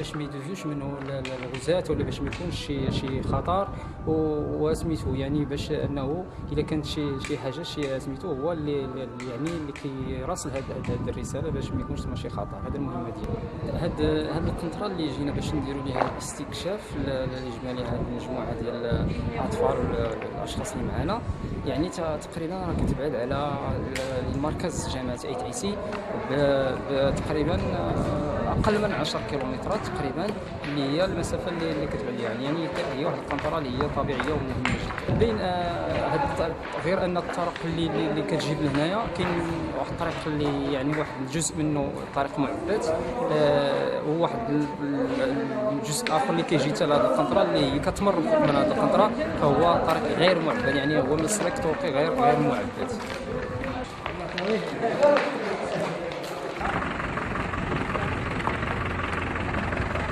باش ما يدوزوش منه الغزاة ولا باش ما يكونش شي خطر وسميتو يعني باش انه اذا كانت شي حاجه شي سميتو هو يعني اللي كيراسل هذه الرساله باش ما يكونش شي خطر. هذا المهمه ديالو. هاد القنطره اللي جينا باش نديروا ليها استكشاف الاجمالي هذه المجموعه ديال الاطفال والاشخاص اللي معنا، يعني تقريبا راه كتبعد على المركز جامعه اي تي سي تقريبا اقل من 10 كيلومترات تقريبا، اللي هي المسافه اللي كتبعد يعني هي واحد القنطره اللي هي طبيعيه ومهمه جدا. بين غير ان الطرق اللي كتجيب لهنايا كاين واحد الطريق اللي يعني واحد الجزء منه طريق معبد، وواحد الجزء اخر اللي كيجي حتى لهاد القنطره اللي هي كتمر فوق من هاد القنطره، فهو طريق غير معبد، يعني هو مسلك طرقي غير معبد.